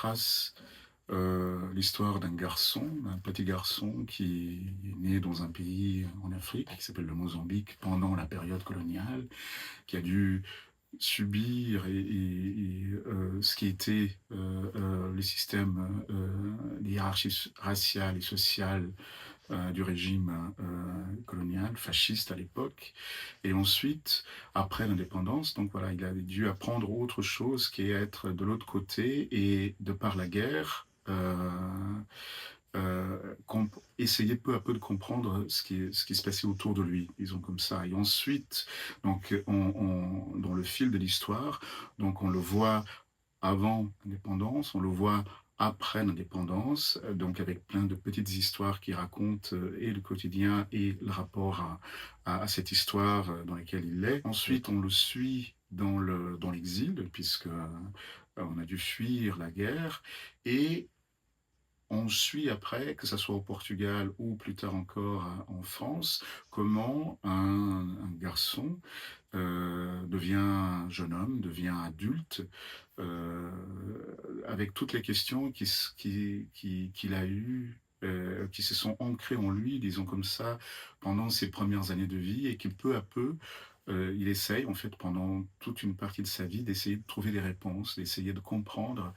retrace l'histoire d'un petit garçon qui est né dans un pays en Afrique qui s'appelle le Mozambique pendant la période coloniale, qui a dû subir ce qui était les systèmes, les hiérarchies raciales et sociales du régime colonial, fasciste à l'époque. Et ensuite, après l'indépendance, donc voilà, il a dû apprendre autre chose qui est être de l'autre côté et de par la guerre, essayer peu à peu de comprendre ce qui se passait autour de lui, disons comme ça. Et ensuite, donc, dans le fil de l'histoire, donc on le voit avant l'indépendance, on le voit après l'indépendance, donc avec plein de petites histoires qui racontent et le quotidien et le rapport à cette histoire dans laquelle il est. Ensuite, on le suit dans l'exil, puisque on a dû fuir la guerre, et on suit après, que ça soit au Portugal ou plus tard encore en France, comment un garçon devient un jeune homme, devient adulte, heu, avec toutes les questions qu'il a eues, qui se sont ancrées en lui, disons comme ça, pendant ses premières années de vie et qui peu à peu, il essaye en fait pendant toute une partie de sa vie d'essayer de trouver des réponses, d'essayer de comprendre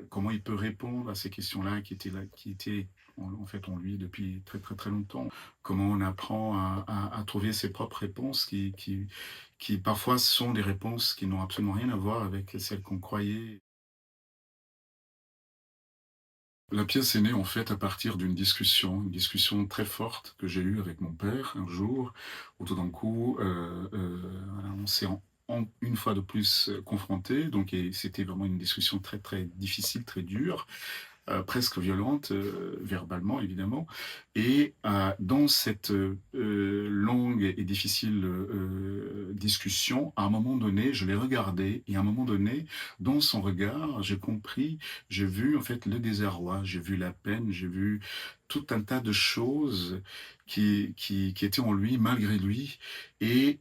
comment il peut répondre à ces questions-là qui étaient en fait en lui depuis très, très, très longtemps. Comment on apprend à trouver ses propres réponses qui parfois sont des réponses qui n'ont absolument rien à voir avec celles qu'on croyait. La pièce est née en fait à partir d'une discussion, une discussion très forte que j'ai eue avec mon père un jour, où tout d'un coup, voilà, on s'est une fois de plus confrontés, donc et c'était vraiment une discussion très très difficile, très dure, presque violente, verbalement évidemment. Et dans cette longue et difficile discussion, à un moment donné, je l'ai regardé et à un moment donné, dans son regard, j'ai compris, j'ai vu en fait le désarroi, j'ai vu la peine, j'ai vu tout un tas de choses qui étaient en lui, malgré lui, et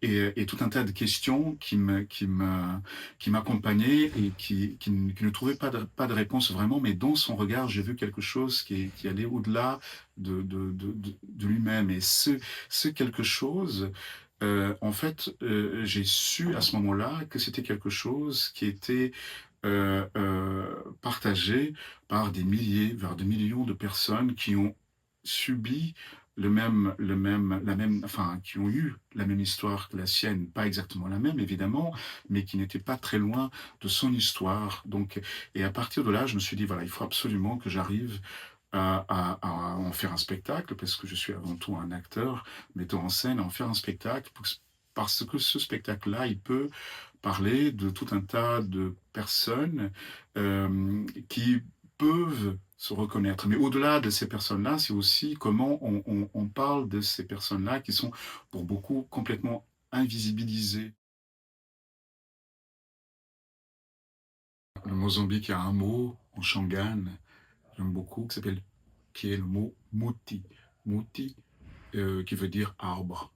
tout un tas de questions qui m'accompagnait et qui ne trouvait pas de réponse vraiment, mais dans son regard, j'ai vu quelque chose qui allait au-delà de lui-même. Et ce quelque chose, en fait, j'ai su à ce moment-là que c'était quelque chose qui était partagé par des milliers, voire des millions de personnes qui ont subi enfin, qui ont eu la même histoire que la sienne, pas exactement la même évidemment, mais qui n'était pas très loin de son histoire. Donc, et à partir de là, je me suis dit voilà, il faut absolument que j'arrive à en faire un spectacle, parce que je suis avant tout un acteur, metteur en scène, à en faire un spectacle, parce que ce spectacle-là, il peut parler de tout un tas de personnes qui peuvent se reconnaître. Mais au-delà de ces personnes-là, c'est aussi comment on parle de ces personnes-là qui sont pour beaucoup complètement invisibilisées. Le Mozambique a un mot en Shangaan, j'aime beaucoup, qui est le mot muti. Muti, qui veut dire arbre.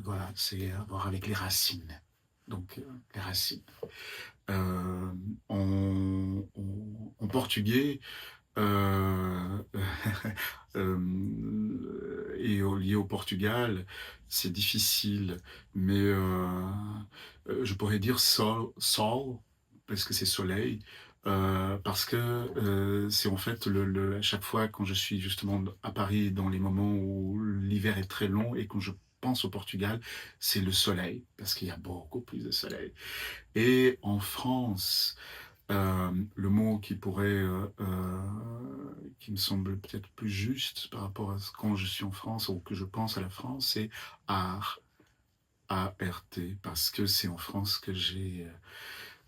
Voilà, c'est à voir avec les racines. Donc, les racines. Euh, en portugais, euh, lié au Portugal, c'est difficile, mais je pourrais dire sol, parce que c'est soleil, parce que c'est en fait à chaque fois quand je suis justement à Paris, dans les moments où l'hiver est très long et quand je pense au Portugal, c'est le soleil, parce qu'il y a beaucoup plus de soleil. Et en France, le mot qui me semble peut-être plus juste par rapport à quand je suis en France ou que je pense à la France, c'est art, A-R-T, parce que c'est en France que j'ai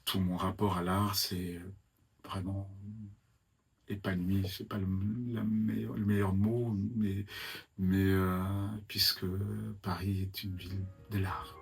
tout mon rapport à l'art, c'est vraiment épanoui, c'est pas le meilleur mot, mais puisque Paris est une ville de l'art.